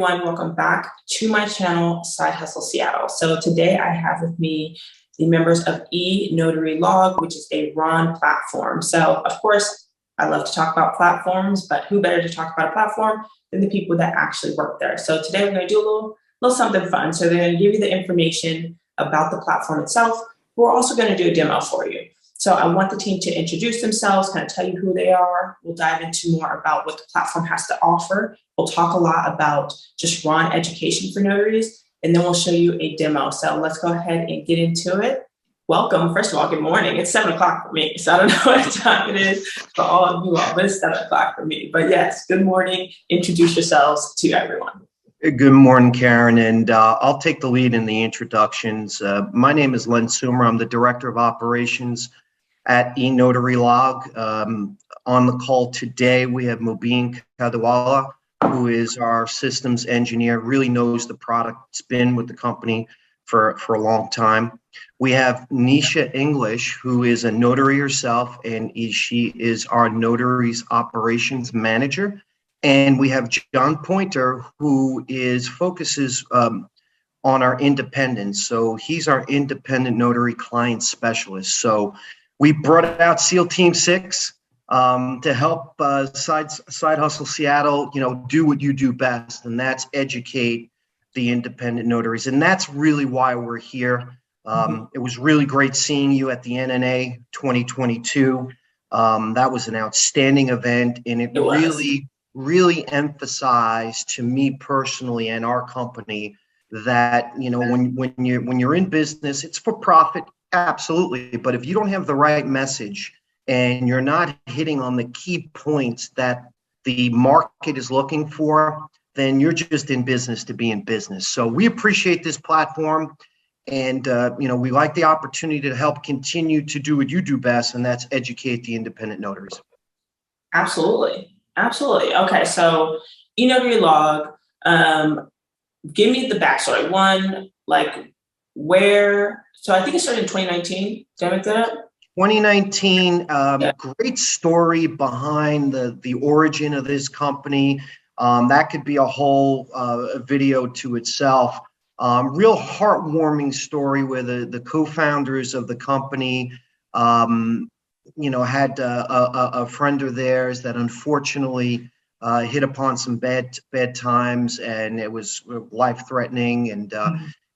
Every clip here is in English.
everyone, welcome back to my channel, Side Hustle Seattle. So today I have with me the members of eNotaryLog, which is a Ron platform. So of course, I love to talk about platforms, but who better to talk about a platform than the people that actually work there. So today we're going to do a little something fun. So they're going to give you the information about the platform itself. We're also going to do a demo for you. So I want the team to introduce themselves, kind of tell you who they are. We'll dive into more about what the platform has to offer. We'll talk a lot about just Ron education for notaries, and then we'll show you a demo. So let's go ahead and get into it. Welcome. First of all, good morning. It's 7 o'clock for me, so I don't know what time it is for all of you all, but it's 7 o'clock for me. But yes, good morning. Introduce yourselves to everyone. Good morning, Karen, and I'll take the lead in the introductions. My name is Len Sumer. I'm the Director of Operations at eNotaryLog. On the call today, we have Mobeen Kadwala, who is our systems engineer, really knows the product, has been with the company for a long time. We have Nisha English, who is a notary herself, and she is our notary's operations manager. And we have John Pointer, who focuses on our independents. So he's our independent notary client specialist. So we brought out SEAL Team 6 to help Side Hustle Seattle, do what you do best, and that's educate the independent notaries. And that's really why we're here. It was really great seeing you at the NNA 2022. That was an outstanding event, and it really emphasized to me personally and our company that when you're in business, it's for profit. Absolutely. But if you don't have the right message and you're not hitting on the key points that the market is looking for, then you're just in business to be in business. So we appreciate this platform, and we like the opportunity to help continue to do what you do best, and that's educate the independent notaries. Absolutely. Absolutely. Okay. So eNotaryLog, give me the backstory. One, where, so I think it started in 2019. Did I make that up? 2019, Great story behind the origin of this company. That could be a whole video to itself. Real heartwarming story where the co-founders of the company, had a friend of theirs that unfortunately hit upon some bad times, and it was life-threatening, and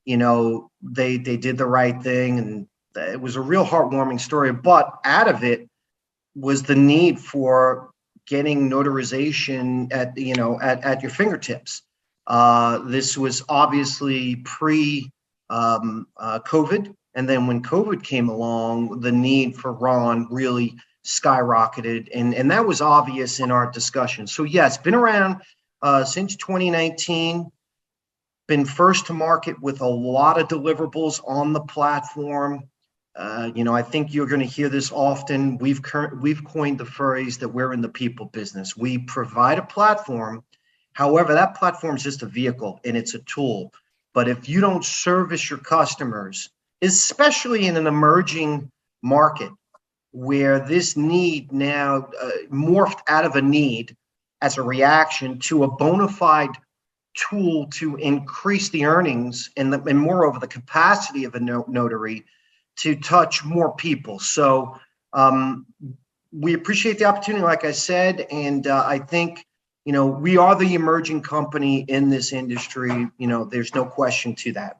they did the right thing, and it was a real heartwarming story. But out of it was the need for getting notarization at your fingertips. This was obviously pre-COVID. And then when COVID came along, the need for Ron really skyrocketed. And that was obvious in our discussion. So yes, been around since 2019, been first to market with a lot of deliverables on the platform. I think you're going to hear this often. We've coined the phrase that we're in the people business. We provide a platform. However, that platform is just a vehicle and it's a tool. But if you don't service your customers, especially in an emerging market where this need now morphed out of a need as a reaction to a bona fide tool to increase the earnings and moreover the capacity of a notary to touch more people. So we appreciate the opportunity, like I said, and I think we are the emerging company in this industry. There's no question to that.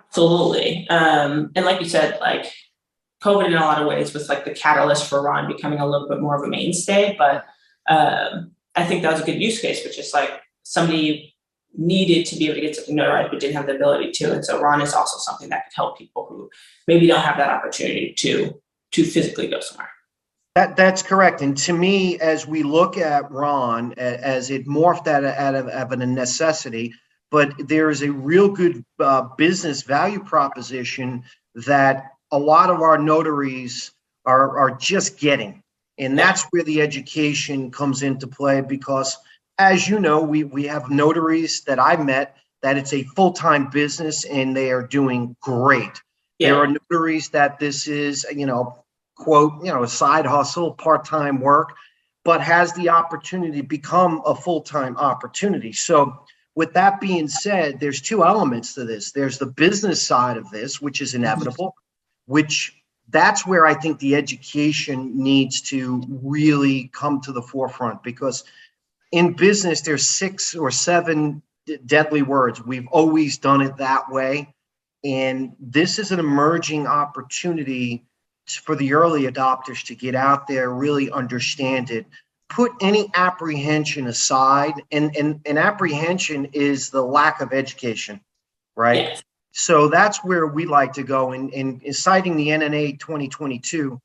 Absolutely. And like you said, COVID in a lot of ways was the catalyst for Ron becoming a little bit more of a mainstay. But I think that was a good use case, which is somebody needed to be able to get something notarized but didn't have the ability to. And so Ron is also something that could help people who maybe don't have that opportunity to physically go somewhere. That's correct. And to me, as we look at Ron, as it morphed out of a necessity, but there is a real good business value proposition that a lot of our notaries are just getting. And that's where the education comes into play, because as you know, we have notaries that I met that it's a full-time business and they are doing great. Yeah. There are notaries that this is, quote, a side hustle, part-time work, but has the opportunity to become a full-time opportunity. So with that being said, there's two elements to this. There's the business side of this, which is inevitable, which that's where I think the education needs to really come to the forefront, because in business, there's 6 or 7 deadly words. We've always done it that way. And this is an emerging opportunity for the early adopters to get out there, really understand it, put any apprehension aside. And apprehension is the lack of education, right? Yes. So that's where we like to go. And citing the NNA 2022,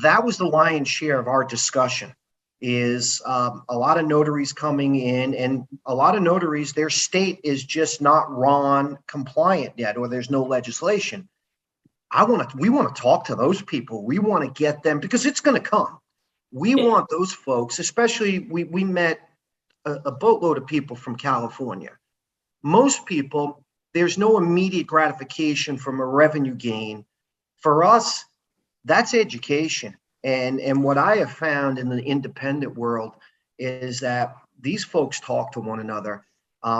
that was the lion's share of our discussion. Is a lot of notaries coming in, and a lot of notaries, their state is just not RON compliant yet, or there's no legislation. We want to talk to those people. We want to get them, because it's going to come. We want those folks, especially we met a boatload of people from California. Most people, there's no immediate gratification from a revenue gain. For us, that's education. And what I have found in the independent world is that these folks talk to one another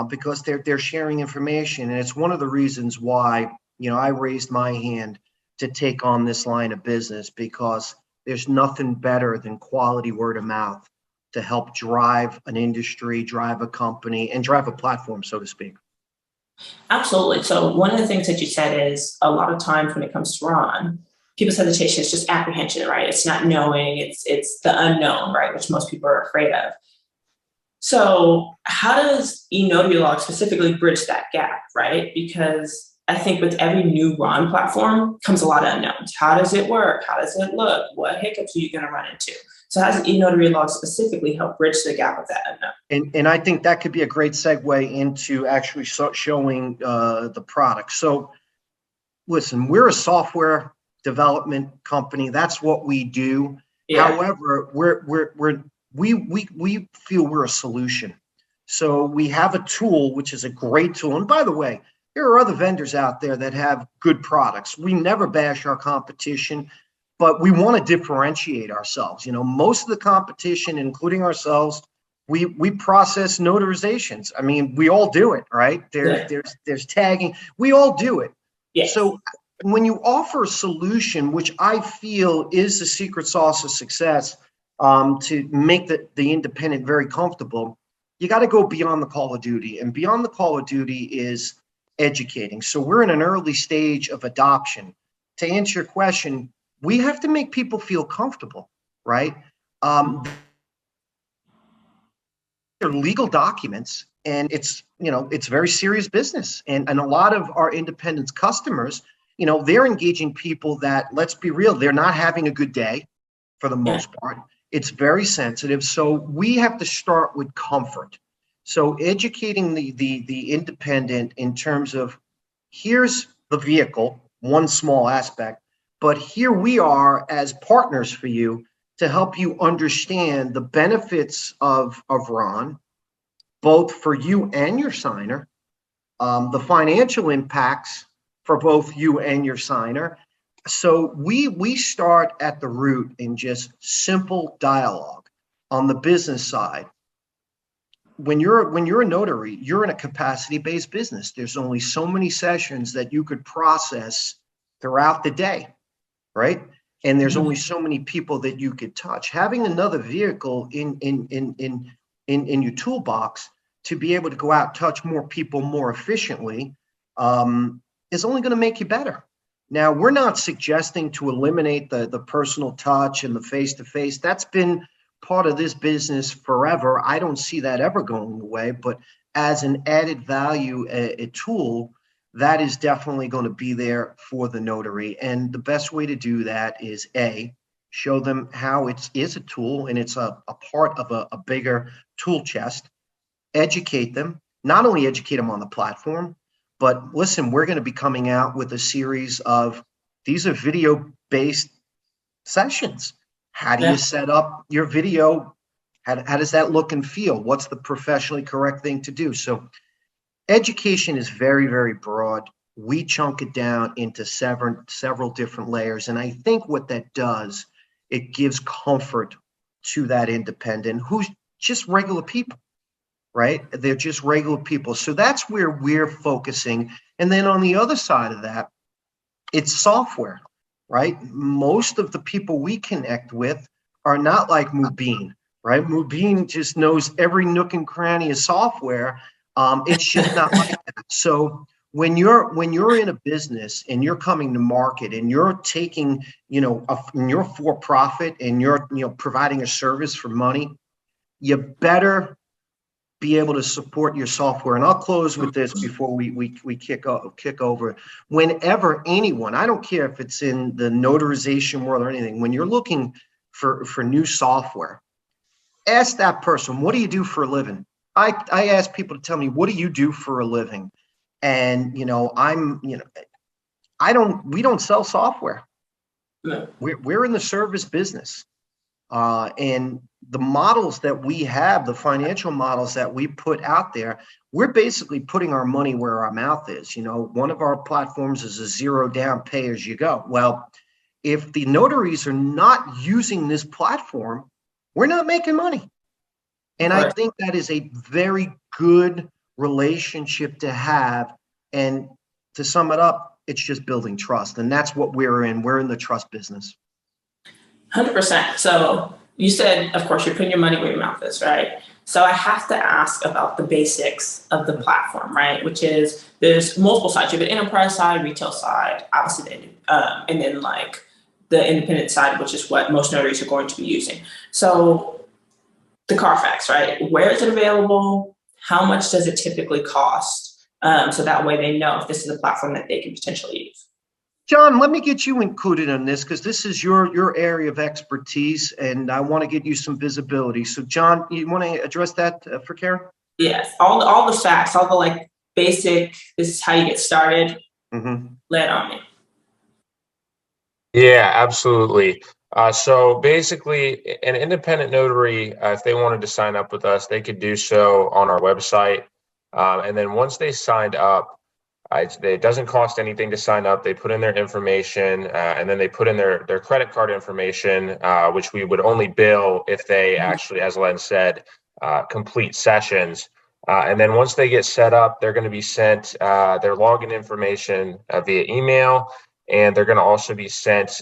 because they're sharing information. And it's one of the reasons why, I raised my hand to take on this line of business, because there's nothing better than quality word of mouth to help drive an industry, drive a company, and drive a platform, so to speak. Absolutely. So one of the things that you said is, a lot of times when it comes to Ron, people's hesitation is just apprehension, right? It's not knowing, it's the unknown, right? Which most people are afraid of. So how does eNotaryLog specifically bridge that gap, right? Because I think with every new Ron platform comes a lot of unknowns. How does it work? How does it look? What hiccups are you going to run into? So how does eNotaryLog specifically help bridge the gap of that unknown? And I think that could be a great segue into actually showing the product. So listen, we're a software development company. That's what we do. Yeah. However, we feel we're a solution. So we have a tool, which is a great tool. And by the way, there are other vendors out there that have good products. We never bash our competition, but we want to differentiate ourselves. Most of the competition, including ourselves, we process notarizations. I mean, we all do it, right? There's tagging. We all do it. Yes. So when you offer a solution, which I feel is the secret sauce of success, to make the independent very comfortable, you got to go beyond the call of duty. And beyond the call of duty is educating. So we're in an early stage of adoption. To answer your question, we have to make people feel comfortable, right? They're legal documents, and it's very serious business. And a lot of our independent customers, they're engaging people that, let's be real, they're not having a good day for the most part. It's very sensitive. So we have to start with comfort. So educating the independent in terms of, here's the vehicle, one small aspect, but here we are as partners for you to help you understand the benefits of Ron, both for you and your signer, the financial impacts for both you and your signer. So we start at the root in just simple dialogue on the business side. When you're a notary, you're in a capacity-based business. There's only so many sessions that you could process throughout the day, right? And there's only so many people that you could touch. Having another vehicle in your toolbox to be able to go out and touch more people more efficiently is only going to make you better. Now, we're not suggesting to eliminate the personal touch and the face-to-face. That's been part of this business forever. I don't see that ever going away, but as an added value, a tool, that is definitely going to be there for the notary. And the best way to do that is show them how it is a tool and it's a part of a bigger tool chest. Educate them, not only educate them on the platform, but listen, we're going to be coming out with a series of, these are video-based sessions. How do you set up your video? How does that look and feel? What's the professionally correct thing to do? So education is very, very broad. We chunk it down into several different layers. And I think what that does, it gives comfort to that independent who's just regular people, right? They're just regular people. So that's where we're focusing. And then on the other side of that, it's software, right? Most of the people we connect with are not like Mubin, right? Mubin just knows every nook and cranny of software. It's just not like that. So when you're in a business and you're coming to market and you're taking, and you're for profit and you're, providing a service for money, you better be able to support your software. And I'll close with this before we kick over. Whenever anyone, I don't care if it's in the notarization world or anything, when you're looking for new software, ask that person, what do you do for a living? I ask people to tell me, what do you do for a living? And, we don't sell software. No. We're in the service business. And the models that we have, the financial models that we put out there, we're basically putting our money where our mouth is. One of our platforms is a zero down, pay as you go. Well, if the notaries are not using this platform, we're not making money. And I think that is a very good relationship to have. And to sum it up, it's just building trust. And that's what we're in. We're in the trust business. 100%. So you said, of course, you're putting your money where your mouth is, right? So I have to ask about the basics of the platform, right? Which is there's multiple sides. You have an enterprise side, retail side, obviously, and then like the independent side, which is what most notaries are going to be using. So the Carfax, right? Where is it available? How much does it typically cost? So that way they know if this is a platform that they can potentially use. John, let me get you included on this because this is your area of expertise, and I want to get you some visibility. So, John, you want to address that for Karen? Yes, all the facts, all the like basic. This is how you get started. Lay it on me. Yeah, absolutely. So basically, an independent notary, if they wanted to sign up with us, they could do so on our website, and then once they signed up. It doesn't cost anything to sign up. They put in their information and then they put in their credit card information, which we would only bill if they actually, as Len said, complete sessions. And then once they get set up, they're going to be sent their login information via email. And they're going to also be sent,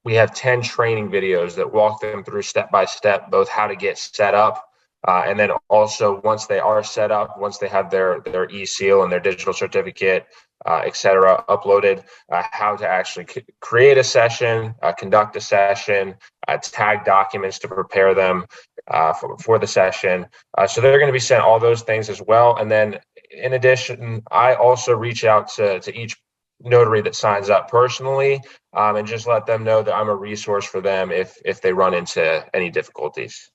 we have 10 training videos that walk them through step by step, both how to get set up. And then also once they are set up, once they have their e-seal and their digital certificate, et cetera, uploaded, how to actually create a session, conduct a session, tag documents to prepare them for the session. So they're going to be sent all those things as well. And then in addition, I also reach out to each notary that signs up personally and just let them know that I'm a resource for them if they run into any difficulties.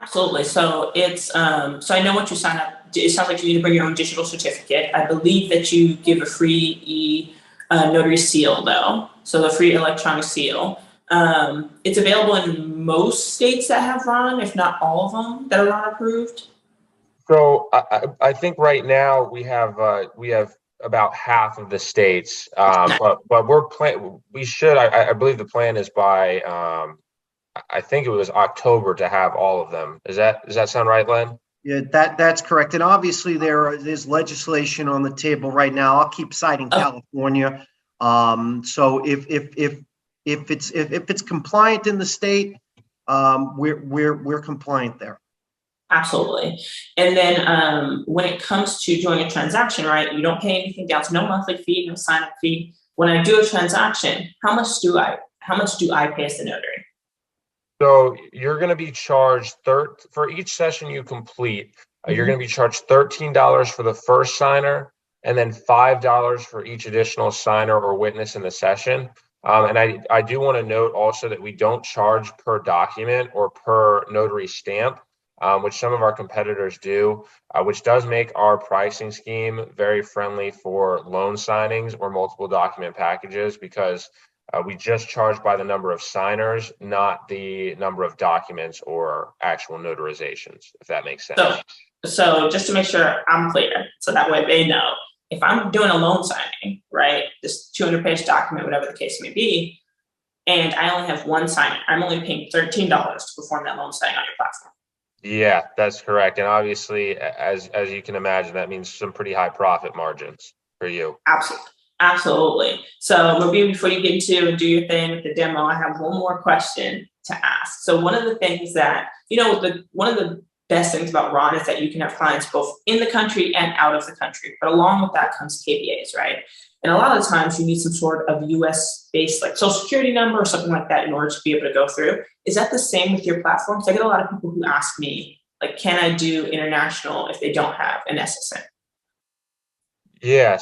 Absolutely. So it's so I know once you sign up, it sounds like you need to bring your own digital certificate. I believe that you give a free notary seal though, so the free electronic seal. It's available in most states that have RON, if not all of them that are RON approved. So I think right now we have about half of the states, but we should. I believe the plan is by. I think it was October to have all of them. Does that sound right, Len? Yeah, that's correct. And obviously there's legislation on the table right now. I'll keep citing California. So if it's compliant in the state, we're compliant there. Absolutely. And then when it comes to doing a transaction, right, you don't pay anything down. So no monthly fee, no sign up fee. When I do a transaction, how much do I pay as the notary? So you're going to be charged for each session you complete. You're going to be charged $13 for the first signer, and then $5 for each additional signer or witness in the session. And I do want to note also that we don't charge per document or per notary stamp, which some of our competitors do, which does make our pricing scheme very friendly for loan signings or multiple document packages because we just charge by the number of signers, not the number of documents or actual notarizations, if that makes sense. So just to make sure I'm clear, so that way they know, if I'm doing a loan signing, right, this 200-page document, whatever the case may be, and I only have one signer, I'm only paying $13 to perform that loan signing on your platform. Yeah, that's correct. And obviously, as you can imagine, that means some pretty high profit margins for you. Absolutely. Absolutely. So, Mobeen, before you get into and do your thing with the demo, I have one more question to ask. So, one of the things that, one of the best things about Ron is that you can have clients both in the country and out of the country. But along with that comes KBAs, right? And a lot of the times you need some sort of US based, like social security number or something like that in order to be able to go through. Is that the same with your platform? So I get a lot of people who ask me, like, can I do international if they don't have an SSN? Yeah,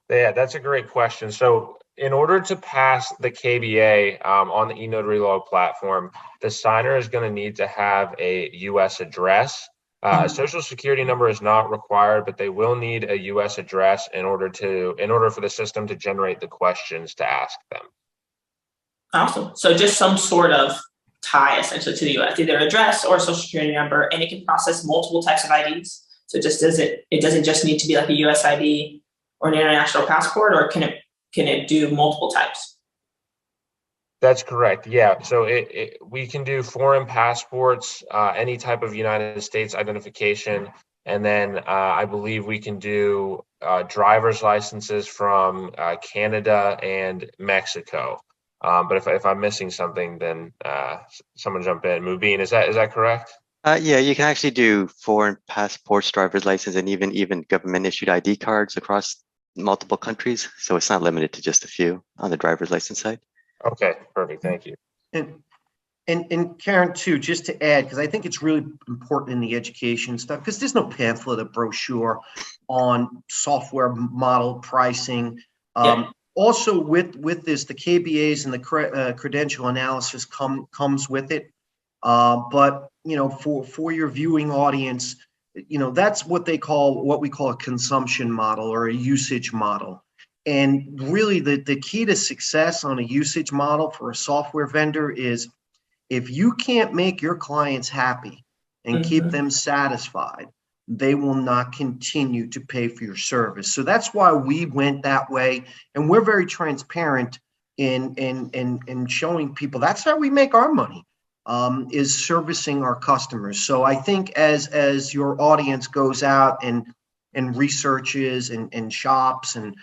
that's a great question. So in order to pass the KBA on the eNotaryLog platform, the signer is going to need to have a U.S. address. A social security number is not required, but they will need a U.S. address in order for the system to generate the questions to ask them. Awesome. So just some sort of tie essentially to the US, either address or social security number, and it can process multiple types of IDs. So it doesn't just need to be like a US ID or an international passport, or can it do multiple types? That's correct. Yeah. So we can do foreign passports, any type of United States identification. And then I believe we can do driver's licenses from Canada and Mexico. But if I'm missing something, then someone jump in. Mubin, is that correct? Yeah, you can actually do foreign passports, driver's license, and even government issued ID cards across multiple countries. So it's not limited to just a few on the driver's license side. Okay, perfect. Thank you. And Karen, too, just to add, because I think it's really important in the education stuff, because there's no pamphlet or brochure on software model pricing. Also, with this, the KBAs and the credential analysis comes with it. But for your viewing audience, that's what we call a consumption model or a usage model. And really, the key to success on a usage model for a software vendor is, if you can't make your clients happy and keep them satisfied, they will not continue to pay for your service. So that's why we went that way, and we're very transparent in showing people that's how we make our money, is servicing our customers. So I think as your audience goes out and researches and shops and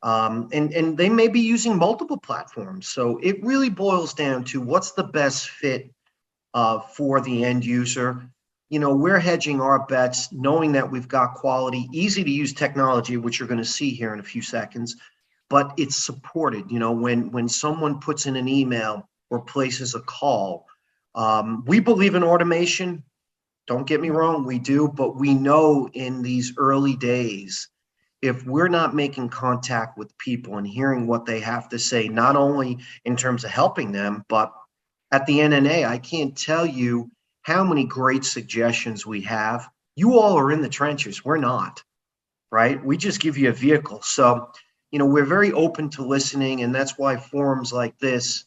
they may be using multiple platforms. So it really boils down to what's the best fit for the end user. We're hedging our bets, knowing that we've got quality, easy to use technology, which you're going to see here in a few seconds, but it's supported. When someone puts in an email or places a call, we believe in automation. Don't get me wrong, we do, but we know in these early days, if we're not making contact with people and hearing what they have to say, not only in terms of helping them, but at the end of the day, I can't tell you how many great suggestions we have. You all are in the trenches. We're not, right? We just give you a vehicle. So, we're very open to listening, and that's why forums like this,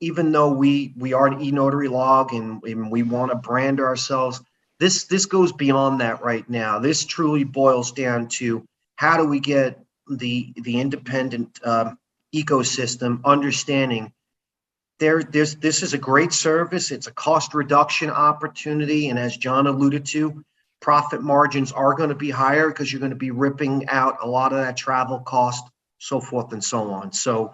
even though we are an eNotaryLog and we want to brand ourselves, this goes beyond that right now. This truly boils down to, how do we get the independent ecosystem understanding this is a great service. It's a cost reduction opportunity. And as John alluded to, profit margins are going to be higher because you're going to be ripping out a lot of that travel cost, so forth and so on. So,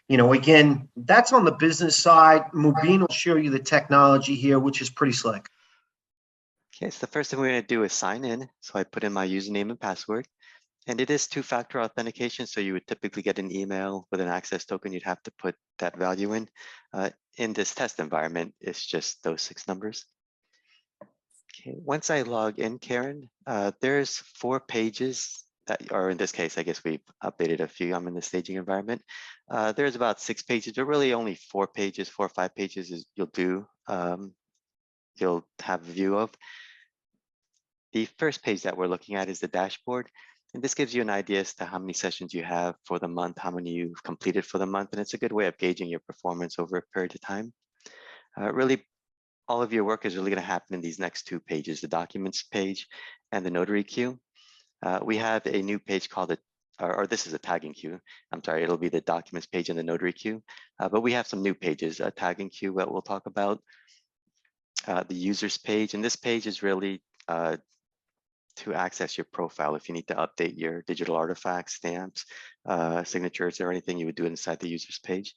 again, that's on the business side. Mubin will show you the technology here, which is pretty slick. Okay, so the first thing we're going to do is sign in. So I put in my username and password. And it is two-factor authentication, so you would typically get an email with an access token. You'd have to put that value in. In this test environment, it's just those 6 numbers. Okay, once I log in, Karen, there's 4 pages that, or in this case, I guess we've updated a few. I'm in the staging environment. There's about 6 pages, but really only 4 pages, 4 or 5 pages is you'll have a view of. The first page that we're looking at is the dashboard. And this gives you an idea as to how many sessions you have for the month, how many you've completed for the month. And it's a good way of gauging your performance over a period of time. Really, all of your work is really going to happen in these next 2 pages, the documents page and the notary queue. We have a new page called or this is a tagging queue. I'm sorry, it'll be the documents page and the notary queue. But we have some new pages, a tagging queue that we'll talk about. the users page. And this page is really to access your profile. If you need to update your digital artifacts, stamps, signatures, or anything, you would do it inside the users page.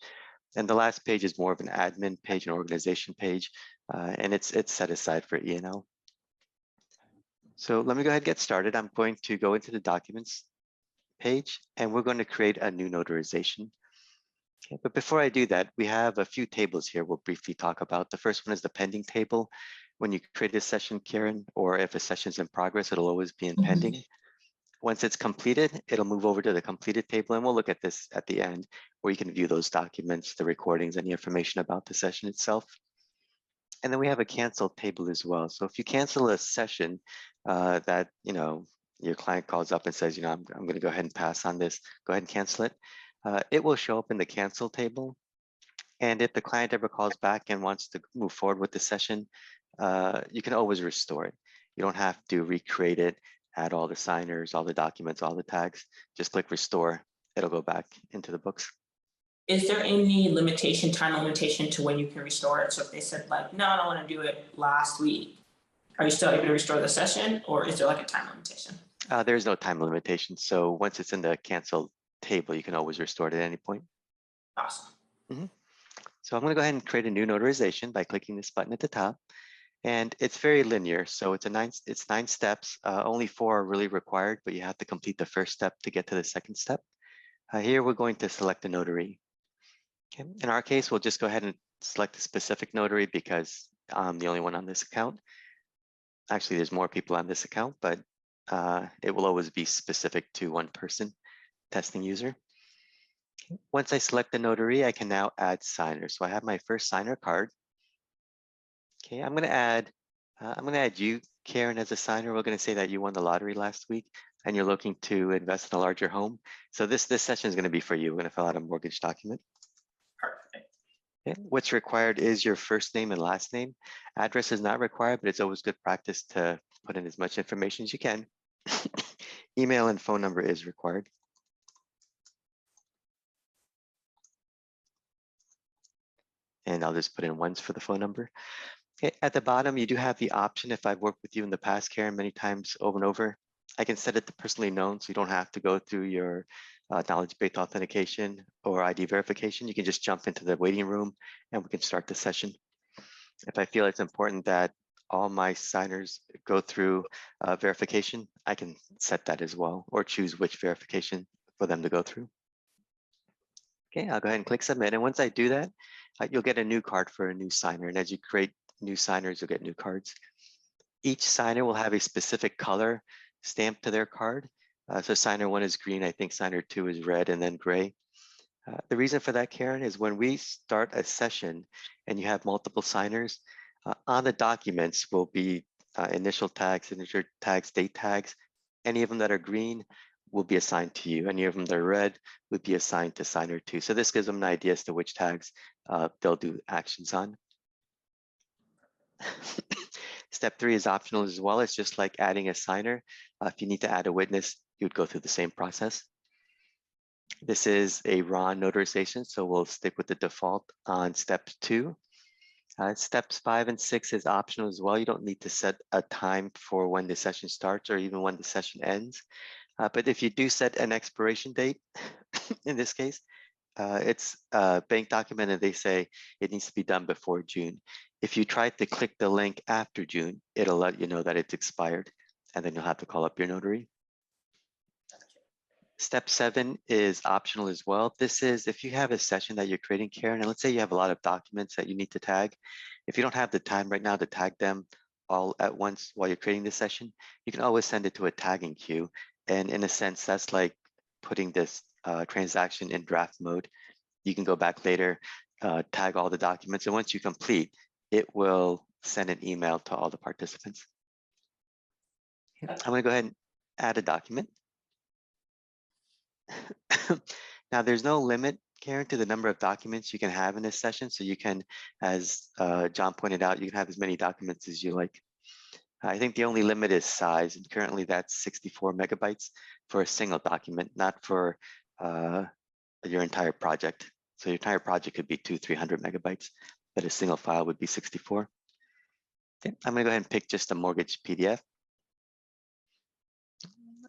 And the last page is more of an admin page, an organization page, and it's set aside for E&O. So let me go ahead and get started. I'm going to go into the documents page, and we're going to create a new notarization. Okay, but before I do that, we have a few tables here we'll briefly talk about. The first one is the pending table. When you create a session, Karen, or if a session is in progress, it'll always be in pending. Once it's completed, it'll move over to the completed table, and we'll look at this at the end, where you can view those documents, the recordings, any information about the session itself. And then we have a cancel table as well. So if you cancel a session that your client calls up and says, I'm going to go ahead and pass on this, go ahead and cancel it. It will show up in the cancel table. And if the client ever calls back and wants to move forward with the session, you can always restore it. You don't have to recreate it, add all the signers, all the documents, all the tags. Just click restore. It'll go back into the books. Is there any limitation, time limitation to when you can restore it? So if they said like, no, I don't want to do it last week, are you still able to restore the session, or is there like a time limitation? There's no time limitation. So once it's in the cancel table, you can always restore it at any point. Awesome. So I'm going to go ahead and create a new notarization by clicking this button at the top. And it's very linear. So it's 9 steps. Only 4 are really required, but you have to complete the first step to get to the second step. Here we're going to select a notary. Okay. In our case, we'll just go ahead and select a specific notary because I'm the only one on this account. Actually, there's more people on this account, but it will always be specific to one person, testing user. Once I select the notary, I can now add signers. So I have my first signer card. Okay, I'm going to add you, Karen, as a signer. We're going to say that you won the lottery last week and you're looking to invest in a larger home. So this session is going to be for you. We're going to fill out a mortgage document. Perfect. Okay. What's required is your first name and last name. Address is not required, but it's always good practice to put in as much information as you can. Email and phone number is required. And I'll just put in once for the phone number. Okay, at the bottom, you do have the option, if I've worked with you in the past, Karen, many times over and over, I can set it to personally known, so you don't have to go through your knowledge-based authentication or ID verification. You can just jump into the waiting room and we can start the session. If I feel it's important that all my signers go through verification, I can set that as well, or choose which verification for them to go through. Okay, I'll go ahead and click submit. And once I do that, you'll get a new card for a new signer. And as you create new signers, you'll get new cards. Each signer will have a specific color stamped to their card. So signer 1 is green, I think signer 2 is red and then gray. The reason for that, Karen, is when we start a session and you have multiple signers, on the documents will be initial tags, signature tags, date tags. Any of them that are green will be assigned to you. Any of them that are red would be assigned to signer 2. So this gives them an idea as to which tags they'll do actions on. Step 3 is optional as well. It's just like adding a signer. If you need to add a witness, you would go through the same process. This is a raw notarization, so we'll stick with the default on step 2. Steps 5 and 6 is optional as well. You don't need to set a time for when the session starts or even when the session ends. But if you do set an expiration date, in this case, it's a bank document and they say it needs to be done before June. If you try to click the link after June, it'll let you know that it's expired, and then you'll have to call up your notary. Step 7 is optional as well. This is if you have a session that you're creating, Karen, and let's say you have a lot of documents that you need to tag. If you don't have the time right now to tag them all at once while you're creating this session, you can always send it to a tagging queue. And in a sense, that's like putting this transaction in draft mode. You can go back later, tag all the documents, and once you complete, it will send an email to all the participants. I'm going to go ahead and add a document. Now, there's no limit, Karen, to the number of documents you can have in this session. So you can, as John pointed out, you can have as many documents as you like. I think the only limit is size, and currently that's 64 megabytes for a single document, not for your entire project. So your entire project could be 200-300 megabytes, but a single file would be 64. Okay, I'm gonna go ahead and pick just a mortgage PDF.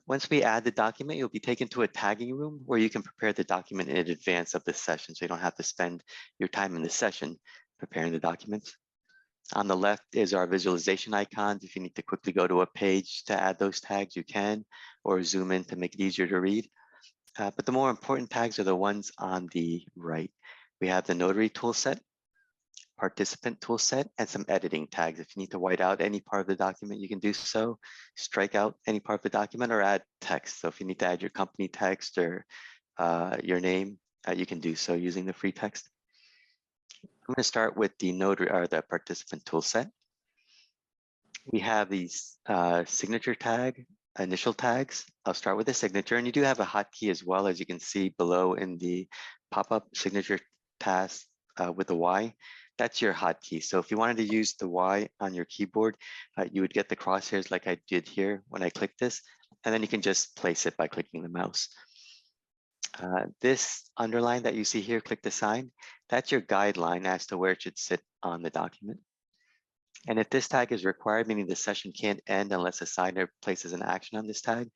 Once we add the document, you'll be taken to a tagging room where you can prepare the document in advance of the session, so you don't have to spend your time in the session preparing the documents. On the left is our visualization icons. If you need to quickly go to a page to add those tags, you can, or zoom in to make it easier to read. But the more important tags are the ones on the right. We have the Notary toolset, participant toolset, and some editing tags. If you need to white out any part of the document, you can do so. Strike out any part of the document or add text. So if you need to add your company text or your name, you can do so using the free text. I'm going to start with the Notary or the participant toolset. We have these signature tag, initial tags. I'll start with the signature, and you do have a hotkey as well, as you can see below in the pop-up signature task with the Y. That's your hotkey. So if you wanted to use the Y on your keyboard, you would get the crosshairs like I did here when I click this, and then you can just place it by clicking the mouse. This underline that you see here, click to sign, that's your guideline as to where it should sit on the document. And if this tag is required, meaning the session can't end unless a signer places an action on this tag,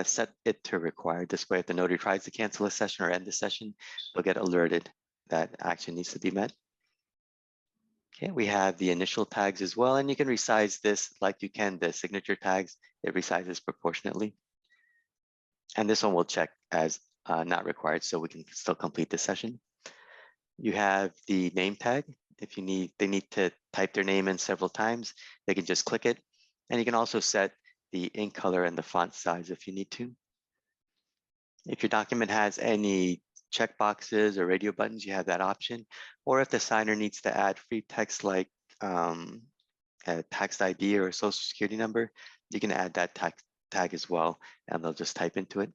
set it to required. This way, if the notary tries to cancel a session or end the session, they'll get alerted that action needs to be met. Okay, we have the initial tags as well, and you can resize this like you can the signature tags. It resizes proportionately. And this one will check as not required, so we can still complete the session. You have the name tag. If they need to type their name in several times, they can just click it. And you can also set the ink color and the font size if you need to. If your document has any checkboxes or radio buttons, you have that option. Or if the signer needs to add free text like a tax ID or a social security number, you can add that tag as well, and they'll just type into it.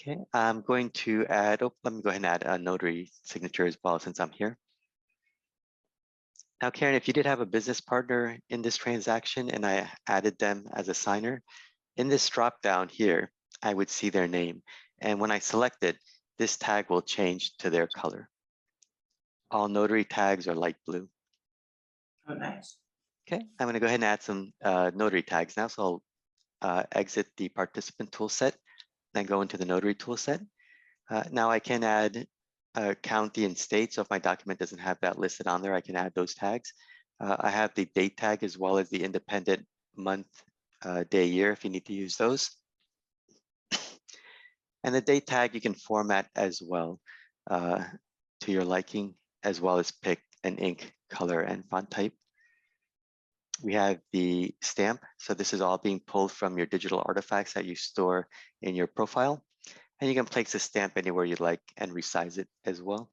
Okay, I'm going to add, let me go ahead and add a notary signature as well since I'm here. Now, Karen, if you did have a business partner in this transaction and I added them as a signer, in this drop down here, I would see their name. And when I select it, this tag will change to their color. All notary tags are light blue. Oh, nice. Okay, I'm going to go ahead and add some notary tags now. So I'll exit the participant toolset, then go into the notary toolset. Now I can add county and state. So if my document doesn't have that listed on there, I can add those tags. I have the date tag as well as the independent month, day, year if you need to use those. And the date tag you can format as well to your liking, as well as pick an ink color and font type. We have the stamp. So this is all being pulled from your digital artifacts that you store in your profile. And you can place a stamp anywhere you'd like and resize it as well.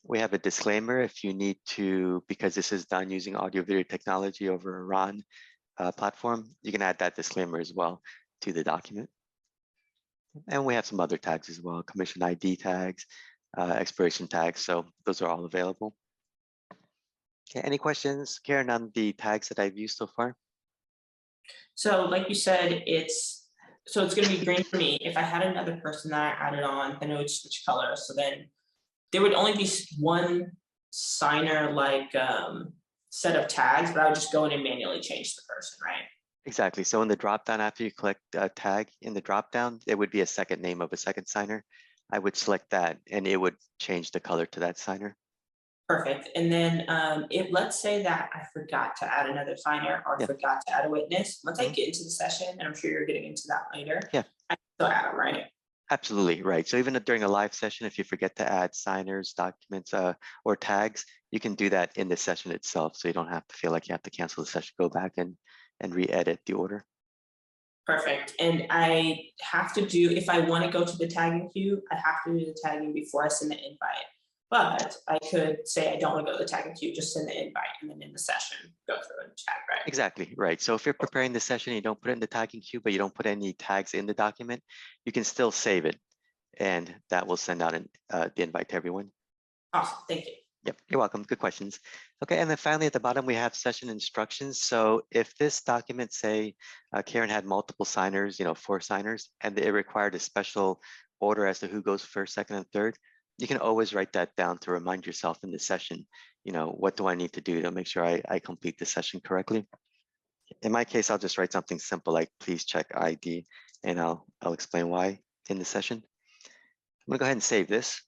We have a disclaimer if you need to, because this is done using audio video technology over a RON platform, you can add that disclaimer as well to the document. And we have some other tags as well, commission ID tags, expiration tags. So those are all available. Okay, any questions, Karen, on the tags that I've used so far? So like you said, it's going to be green for me. If I had another person that I added on, then it would switch colors. So then there would only be one signer set of tags, but I would just go in and manually change the person, right? Exactly. So in the dropdown, after you click tag in the dropdown, there would be a second name of a second signer. I would select that and it would change the color to that signer. Perfect. And then if let's say that I forgot to add another signer or forgot to add a witness, once I get into the session, and I'm sure you're getting into that later, I can still add them, right? Absolutely, right. So even during a live session, if you forget to add signers, documents, or tags, you can do that in the session itself. So you don't have to feel like you have to cancel the session, go back and re-edit the order. Perfect. And I have to do, if I want to go to the tagging queue, I have to do the tagging before I send the invite. But I could say I don't want to go to the tagging queue, just send the invite and then in the session, go through and tag, right? Exactly, right. So if you're preparing the session, you don't put it in the tagging queue, but you don't put any tags in the document, you can still save it. And that will send out the invite to everyone. Awesome, thank you. Yep, you're welcome. Good questions. Okay, and then finally at the bottom, we have session instructions. So if this document, say, Karen had multiple signers, 4 signers, and it required a special order as to who goes first, second, and third, You can always write that down to remind yourself in the session, what do I need to do to make sure I complete the session correctly? In my case, I'll just write something simple like please check ID, and I'll explain why in the session. I'm gonna go ahead and save this.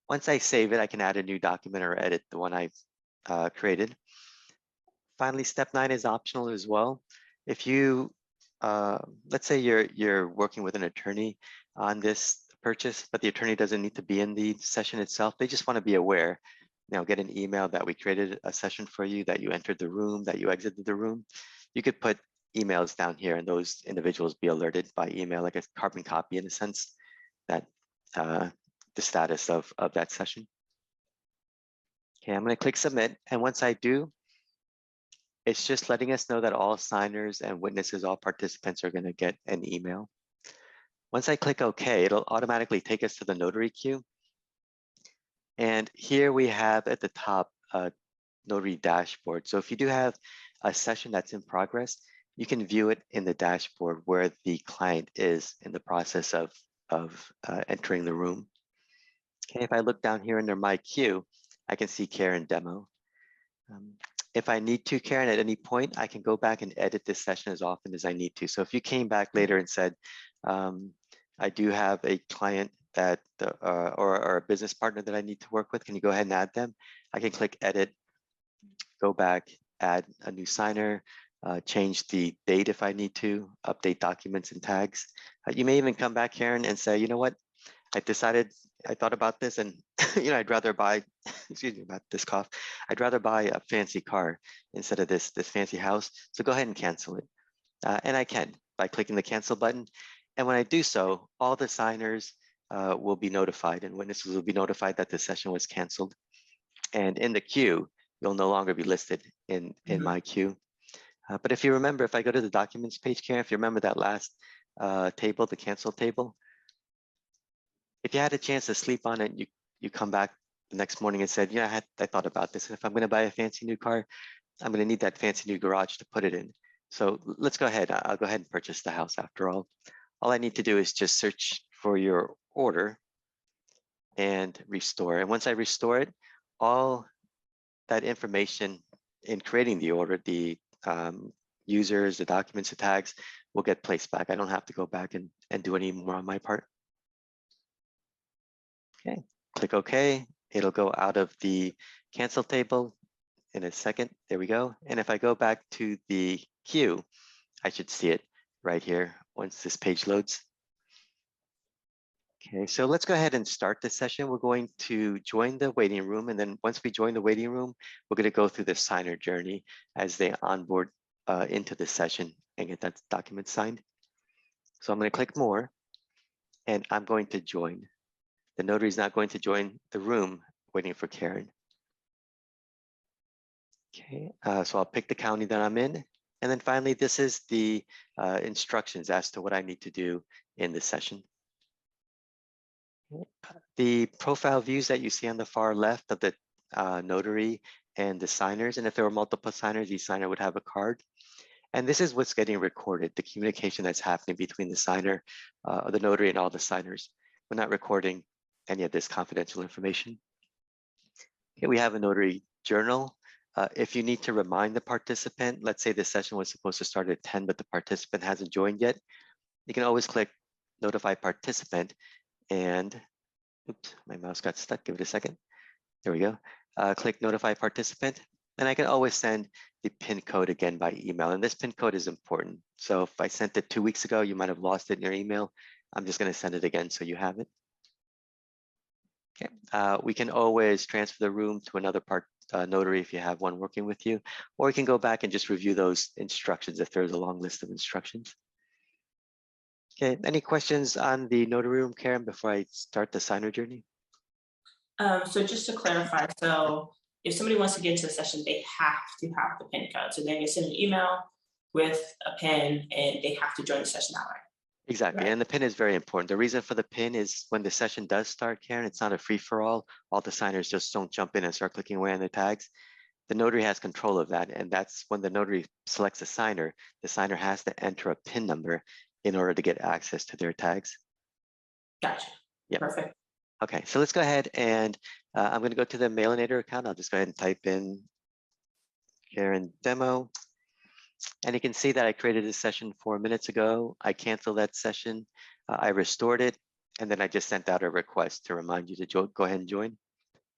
Once I save it, I can add a new document or edit the one I've created. Finally, step 9 is optional as well. If you, let's say you're working with an attorney on this purchase, but the attorney doesn't need to be in the session itself. They just want to be aware, get an email that we created a session for you, that you entered the room, that you exited the room. You could put emails down here and those individuals be alerted by email, like a carbon copy in a sense, that the status of that session. Okay, I'm going to click submit. And once I do, it's just letting us know that all signers and witnesses, all participants are going to get an email. Once I click OK, it'll automatically take us to the notary queue. And here we have at the top a notary dashboard. So if you do have a session that's in progress, you can view it in the dashboard where the client is in the process of entering the room. Okay, if I look down here under my queue, I can see Karen demo. If I need to, Karen, at any point, I can go back and edit this session as often as I need to. So if you came back later and said, I do have a client that, or a business partner that I need to work with, can you go ahead and add them? I can click edit, go back, add a new signer, change the date if I need to, update documents and tags. You may even come back, Karen, and say, you know what? I thought about this and I'd rather buy, excuse me about this cough, I'd rather buy a fancy car instead of this fancy house. So go ahead and cancel it. And I can by clicking the cancel button. And when I do so, all the signers will be notified and witnesses will be notified that the session was canceled. And in the queue, you'll no longer be listed in my queue. But if you remember, if I go to the documents page, Karen, if you remember that last table, the cancel table, if you had a chance to sleep on it, you come back the next morning and said, yeah, I thought about this. And if I'm going to buy a fancy new car, I'm going to need that fancy new garage to put it in. So let's go ahead. I'll go ahead and purchase the house after all. All I need to do is just search for your order and restore. And once I restore it, all that information in creating the order, the users, the documents, the tags will get placed back. I don't have to go back and do any more on my part. Okay, click OK. It'll go out of the cancel table in a second. There we go. And if I go back to the queue, I should see it right here once this page loads. Okay, so let's go ahead and start this session. We're going to join the waiting room. And then once we join the waiting room, we're going to go through the signer journey as they onboard into the session and get that document signed. So I'm going to click more and I'm going to join. The notary is not going to join the room waiting for Karen. Okay, so I'll pick the county that I'm in. And then finally, this is the instructions as to what I need to do in this session. The profile views that you see on the far left of the notary and the signers, and if there were multiple signers, each signer would have a card. And this is what's getting recorded, the communication that's happening between the signer, the notary, and all the signers. We're not recording any of this confidential information. Okay, we have a notary journal. If you need to remind the participant, let's say the session was supposed to start at 10, but the participant hasn't joined yet, you can always click notify participant and, oops, my mouse got stuck, give it a second. There we go. Click notify participant, and I can always send the PIN code again by email. And this PIN code is important. So if I sent it 2 weeks ago, you might have lost it in your email. I'm just going to send it again so you have it. Okay. We can always transfer the room to another notary if you have one working with you, or you can go back and just review those instructions if there's a long list of instructions. Okay, any questions on the notary room, Karen, before I start the signer journey? So just to clarify, so if somebody wants to get into the session, they have to have the PIN code. So they get sent an email with a PIN and they have to join the session that way. Exactly, right. And the PIN is very important. The reason for the PIN is when the session does start, Karen, it's not a free-for-all. All the signers just don't jump in and start clicking away on the tags. The notary has control of that, and that's when the notary selects a signer, the signer has to enter a PIN number in order to get access to their tags. Gotcha. Yeah. Perfect. Okay, so let's go ahead and I'm going to go to the Mailinator account. I'll just go ahead and type in Karen demo. And you can see that I created this session 4 minutes ago. I canceled that session. I restored it. And then I just sent out a request to remind you to go ahead and join.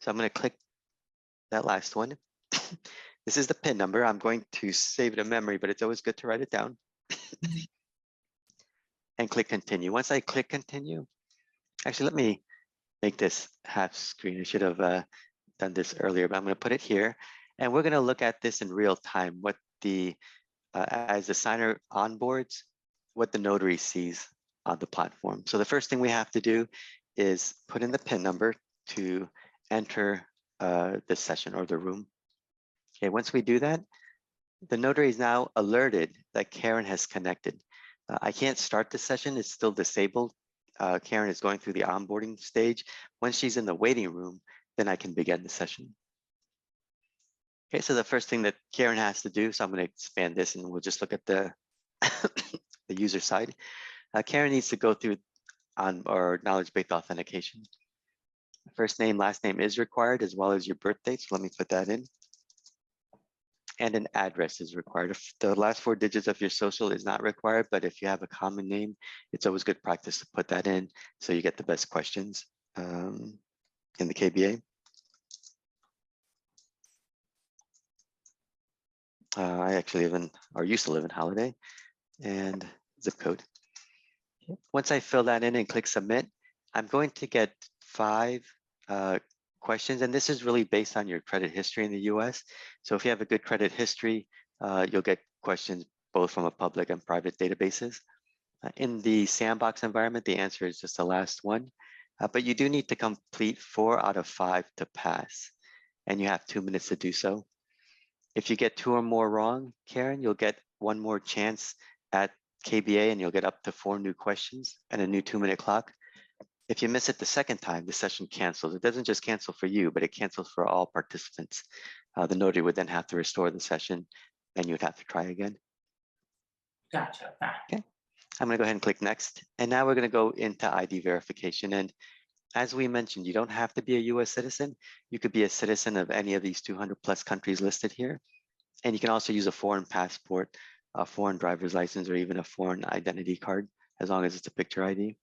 So I'm going to click that last one. This is the PIN number. I'm going to save it in memory, but it's always good to write it down. And click continue. Once I click continue, actually, let me make this half screen. I should have done this earlier, but I'm going to put it here. And we're going to look at this in real time, what the, as the signer onboards, what the notary sees on the platform. So the first thing we have to do is put in the PIN number to enter the session or the room. Okay, once we do that, the notary is now alerted that Karen has connected. I can't start the session, it's still disabled. Karen is going through the onboarding stage. Once she's in the waiting room, then I can begin the session. Okay, so the first thing that Karen has to do, so I'm going to expand this and we'll just look at the, the user side. Karen needs to go through on our knowledge-based authentication. First name, last name is required, as well as your birth date. So let me put that in. And an address is required. If the last 4 digits of your social is not required, but if you have a common name, it's always good practice to put that in so you get the best questions in the KBA. I actually live in, or used to live in Holiday, and zip code. Once I fill that in and click submit, I'm going to get 5 questions, and this is really based on your credit history in the US. So if you have a good credit history, you'll get questions both from a public and private databases. In the sandbox environment, the answer is just the last one, but you do need to complete 4 out of 5 to pass, and you have 2 minutes to do so. If you get 2 or more wrong, Karen, you'll get 1 more chance at KBA and you'll get up to 4 new questions and a new 2-minute clock. If you miss it the second time, the session cancels. It doesn't just cancel for you, but it cancels for all participants. The notary would then have to restore the session and you'd have to try again. Gotcha. Okay. I'm going to go ahead and click next. And now we're going to go into ID verification. And as we mentioned, you don't have to be a US citizen. You could be a citizen of any of these 200 plus countries listed here. And you can also use a foreign passport, a foreign driver's license, or even a foreign identity card, as long as it's a picture ID.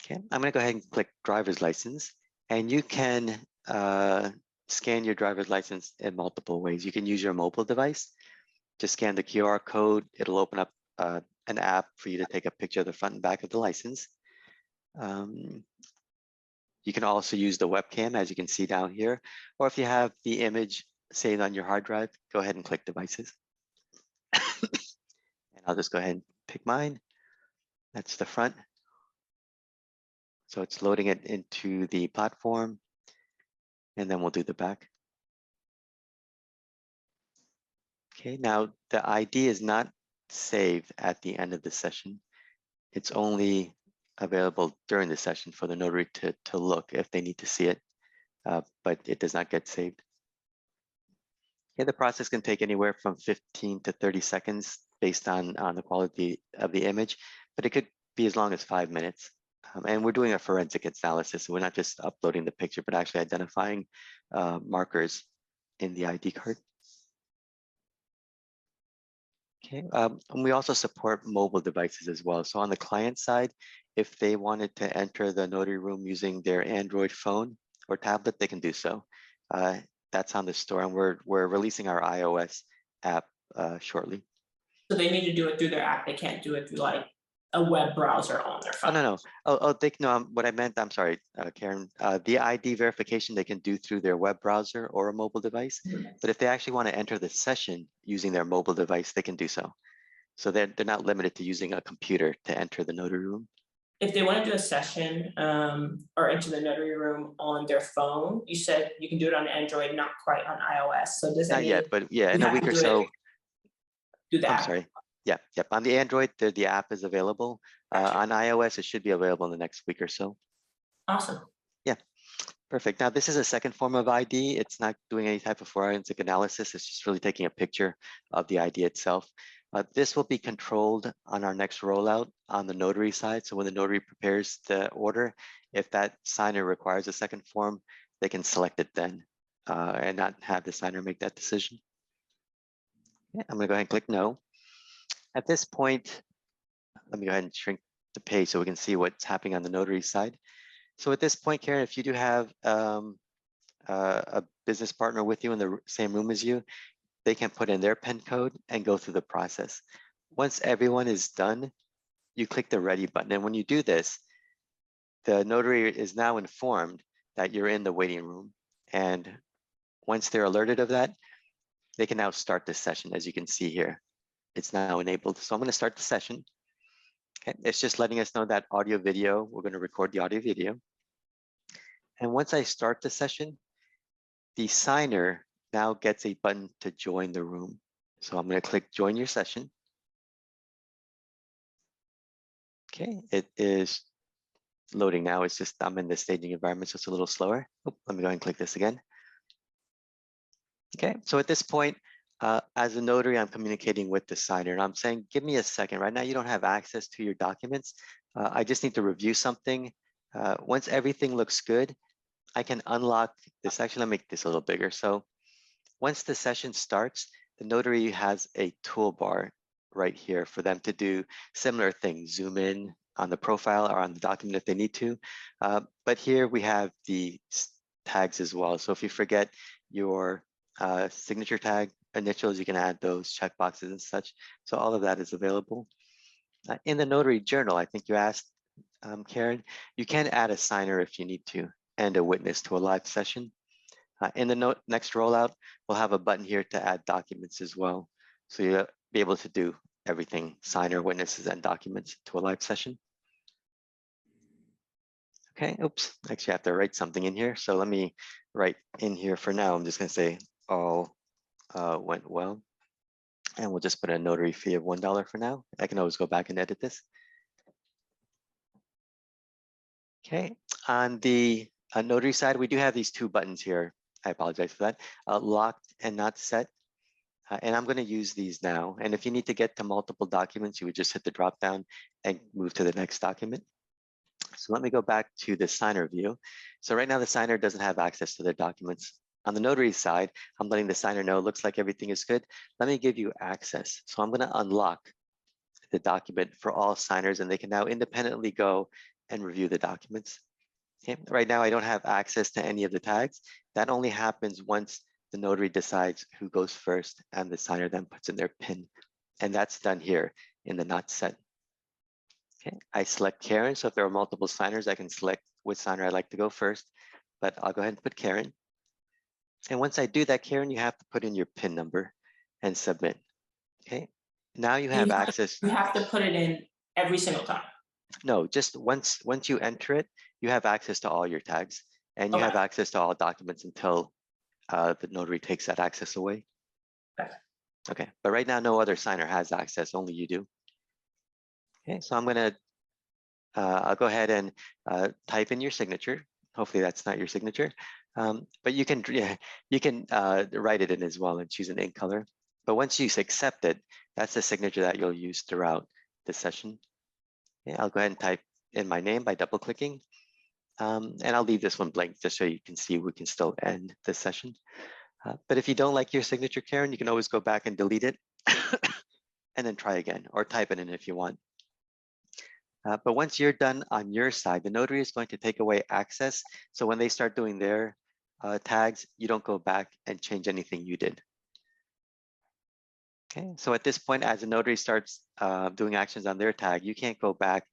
Okay, I'm going to go ahead and click driver's license, and you can scan your driver's license in multiple ways. You can use your mobile device. Just scan the QR code. It'll open up an app for you to take a picture of the front and back of the license. You can also use the webcam, as you can see down here, or if you have the image saved on your hard drive, go ahead and click devices. And I'll just go ahead and pick mine. That's the front. So it's loading it into the platform, and then we'll do the back. Okay, now the ID is not saved at the end of the session. It's only available during the session for the notary to look if they need to see it, but it does not get saved. Okay, the process can take anywhere from 15 to 30 seconds based on the quality of the image, but it could be as long as 5 minutes. And we're doing a forensic analysis, so we're not just uploading the picture, but actually identifying markers in the ID card. Okay, and we also support mobile devices as well. So on the client side, if they wanted to enter the notary room using their Android phone or tablet, they can do so. That's on the store, and we're releasing our iOS app shortly. So they need to do it through their app. They can't do it through like a web browser on their phone. No. What I meant, I'm sorry, Karen. The ID verification they can do through their web browser or a mobile device. But if they actually want to enter the session using their mobile device, they can do so. So they're not limited to using a computer to enter the notary room. If they want to do a session or enter the notary room on their phone, you said you can do it on Android, not quite on iOS. So does that Not yet, but yeah, in a week or so. Do that. I'm sorry. Yep. On the Android, the app is available. Gotcha. On iOS, it should be available in the next week or so. Awesome. Yeah, perfect. Now, this is a second form of ID. It's not doing any type of forensic analysis. It's just really taking a picture of the ID itself. This will be controlled on our next rollout on the notary side. So when the notary prepares the order, if that signer requires a second form, they can select it then and not have the signer make that decision. Yeah, I'm gonna go ahead and click no. At this point, let me go ahead and shrink the page so we can see what's happening on the notary side. So at this point, Karen, if you do have a business partner with you in the same room as you, they can put in their PIN code and go through the process. Once everyone is done, you click the ready button. And when you do this, the notary is now informed that you're in the waiting room. And once they're alerted of that, they can now start the session. As you can see here, it's now enabled. So I'm going to start the session. Okay. It's just letting us know that audio video, we're going to record the audio video. And once I start the session, the signer now gets a button to join the room. So I'm going to click join your session. Okay, it is loading now. It's just I'm in the staging environment, so it's a little slower. Oh, let me go ahead and click this again. Okay, so at this point, as a notary, I'm communicating with the signer and I'm saying, give me a second. Right now, you don't have access to your documents. I just need to review something. Once everything looks good, I can unlock this. Actually, let me make this a little bigger. So once the session starts, the notary has a toolbar right here for them to do similar things, zoom in on the profile or on the document if they need to. But here we have the tags as well. So if you forget your signature tag initials, you can add those checkboxes and such. So all of that is available. In the notary journal, I think you asked, Karen, you can add a signer if you need to and a witness to a live session. In the next rollout, we'll have a button here to add documents as well. So you'll be able to do everything, signer, witnesses, and documents to a live session. Okay, oops, actually I have to write something in here. So let me write in here for now. I'm just gonna say all went well. And we'll just put a notary fee of $1 for now. I can always go back and edit this. Okay, on the notary side, we do have these two buttons here. I apologize for that. Locked and not set. And I'm going to use these now. And if you need to get to multiple documents, you would just hit the drop down and move to the next document. So let me go back to the signer view. So right now the signer doesn't have access to their documents. On the notary side, I'm letting the signer know, looks like everything is good. Let me give you access. So I'm going to unlock the document for all signers, and they can now independently go and review the documents. Okay. Right now, I don't have access to any of the tags. That only happens once the notary decides who goes first and the signer then puts in their PIN. And that's done here in the not set. Okay. I select Karen. So if there are multiple signers, I can select which signer I'd like to go first, but I'll go ahead and put Karen. And once I do that, Karen, you have to put in your PIN number and submit. Okay. Now you have access. You have to put it in every single time. No, just once you enter it, you have access to all your tags and you have access to all documents until the notary takes that access away. Okay, but right now no other signer has access, only you do. Okay, so I'm gonna, I'll go ahead and type in your signature. Hopefully that's not your signature, but you can write it in as well and choose an ink color. But once you accept it, that's the signature that you'll use throughout the session. Okay, I'll go ahead and type in my name by double clicking. And I'll leave this one blank just so you can see we can still end this session. But if you don't like your signature, Karen, you can always go back and delete it and then try again or type it in if you want. But once you're done on your side, the notary is going to take away access. So when they start doing their tags, you don't go back and change anything you did. Okay, so at this point, as the notary starts doing actions on their tag, you can't go back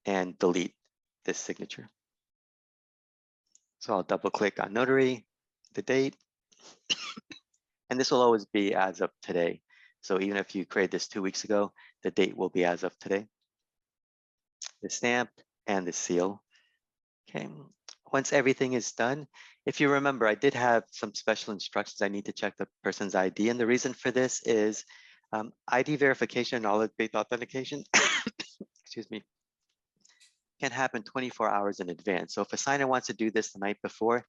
and delete this signature. So I'll double click on notary, the date, and this will always be as of today. So even if you created this 2 weeks ago, the date will be as of today. The stamp and the seal. Okay, once everything is done, if you remember, I did have some special instructions. I need to check the person's ID. And the reason for this is ID verification and knowledge-based authentication, excuse me, can happen 24 hours in advance. So if a signer wants to do this the night before,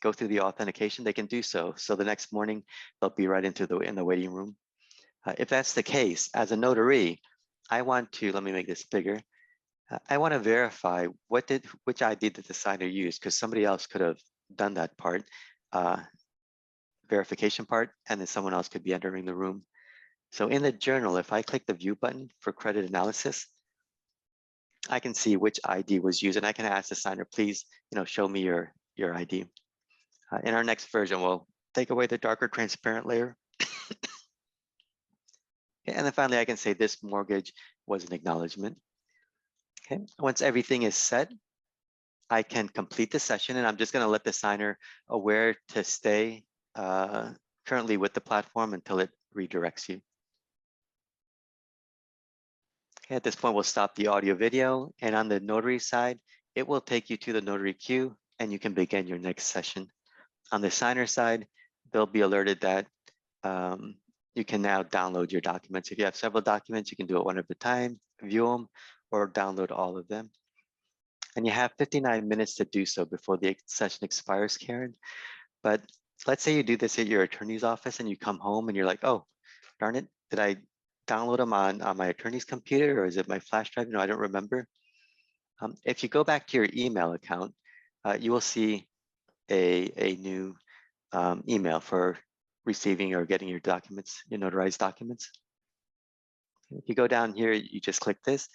go through the authentication, they can do so. So the next morning, they'll be right in the waiting room. If that's the case, as a notary, I want to, let me make this bigger. I want to verify which ID did the signer use, because somebody else could have done that part, verification part, and then someone else could be entering the room. So in the journal, if I click the view button for credit analysis, I can see which ID was used, and I can ask the signer, please, show me your ID. In our next version, we'll take away the darker transparent layer. And then finally, I can say this mortgage was an acknowledgement. Okay, once everything is set, I can complete the session, and I'm just going to let the signer aware to stay currently with the platform until it redirects you. Okay, at this point, we'll stop the audio video, and on the notary side, it will take you to the notary queue, and you can begin your next session. On the signer side, they'll be alerted that you can now download your documents. If you have several documents, you can do it one at a time, view them, or download all of them. And you have 59 minutes to do so before the session expires, Karen. But let's say you do this at your attorney's office and you come home and you're like, oh, darn it, did I download them on my attorney's computer, or is it my flash drive? I don't remember. If you go back to your email account, you will see a new email for receiving or getting your documents, your notarized documents. If you go down here, you just click this,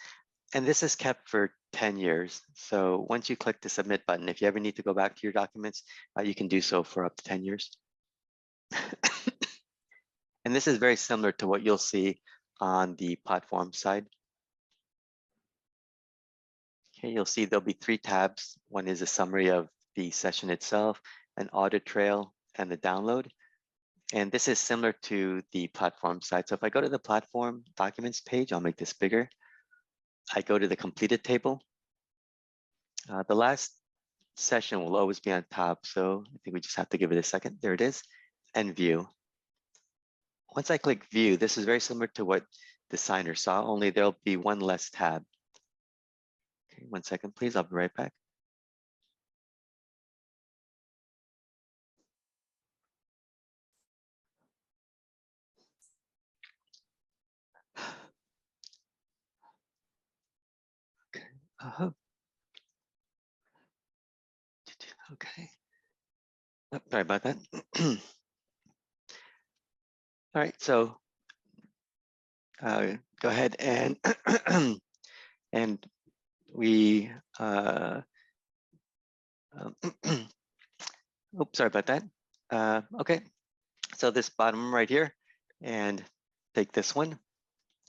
and this is kept for 10 years. So once you click the submit button, if you ever need to go back to your documents, you can do so for up to 10 years. And this is very similar to what you'll see on the platform side. Okay, you'll see there'll be 3 tabs. One is a summary of the session itself, an audit trail, and the download. And this is similar to the platform side. So if I go to the platform documents page, I'll make this bigger. I go to the completed table. The last session will always be on top. So I think we just have to give it a second. There it is, and view. Once I click view, this is very similar to what the signer saw, only there'll be one less tab. Okay, 1 second, please. I'll be right back. Okay. Okay. Oh, sorry about that. All right, so go ahead and and we oops, sorry about that. Okay, so this bottom right here, and take this one.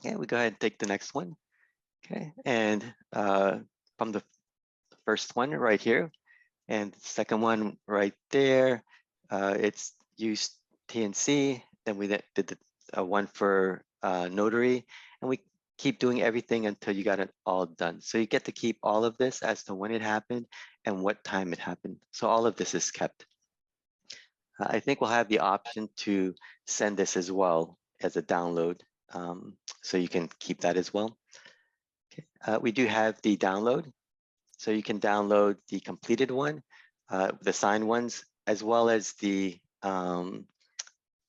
Okay, we go ahead and take the next one. Okay, and from the first one right here, and the second one right there, it's used TNC. Then we did the one for notary, and we keep doing everything until you got it all done. So you get to keep all of this as to when it happened and what time it happened. So all of this is kept. I think we'll have the option to send this as well as a download, so you can keep that as well. Okay. We do have the download, so you can download the completed one, the signed ones, as well as the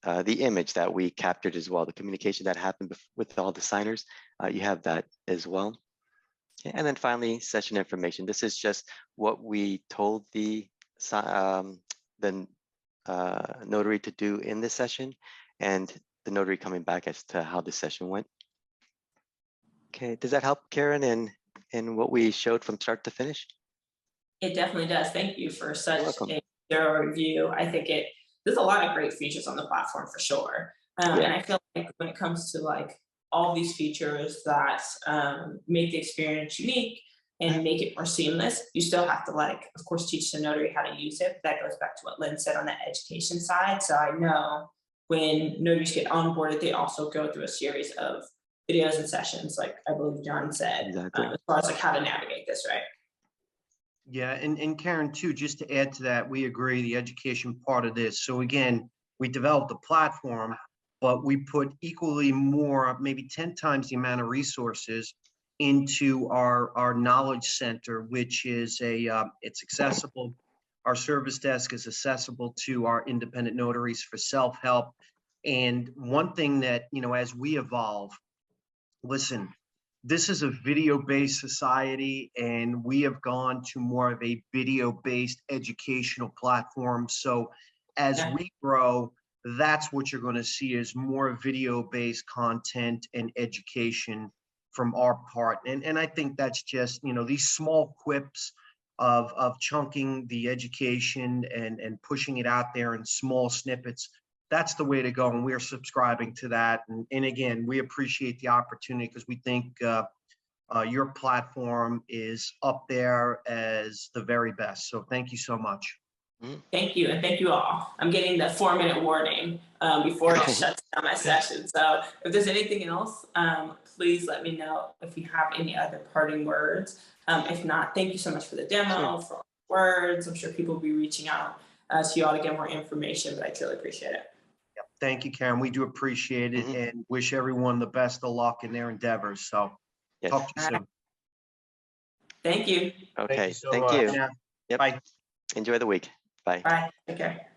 image that we captured as well, the communication that happened with all the signers. You have that as well. Okay. And then finally, session information. This is just what we told the notary to do in this session, and the notary coming back as to how the session went. Okay, does that help, Karen, in what we showed from start to finish? It definitely does. Thank you for such a thorough review. I think there's a lot of great features on the platform for sure. And I feel like when it comes to like all these features that make the experience unique and make it more seamless, you still have to, like, of course, teach the notary how to use it. That goes back to what Lynn said on the education side. So I know when notaries get onboarded, they also go through a series of videos and sessions, like I believe John said, Exactly. as far as like how to navigate this, right? Yeah, and Karen, too, just to add to that, we agree the education part of this. So again, we developed a platform, but we put equally more, maybe 10 times the amount of resources into our knowledge center, which is it's accessible. Our service desk is accessible to our independent notaries for self-help. And one thing that, as we evolve, listen, this is a video-based society, and we have gone to more of a video-based educational platform. So as we grow, that's what you're going to see is more video-based content and education from our part. And I think that's just, these small quips of chunking the education and pushing it out there in small snippets. That's the way to go, and we're subscribing to that. And again, we appreciate the opportunity because we think your platform is up there as the very best. So thank you so much. Thank you, and thank you all. I'm getting the 4-minute warning before it shuts down my session. So if there's anything else, please let me know if you have any other parting words. If not, thank you so much for the demo, for all the words. I'm sure people will be reaching out to you all to get more information, but I truly appreciate it. Yep. Thank you, Karen. We do appreciate it and wish everyone the best of luck in their endeavors. So talk to you soon. Thank you. Okay, Thank you so thank much. you. Yeah. Yep. Bye. Enjoy the week. Bye. Bye. Take care.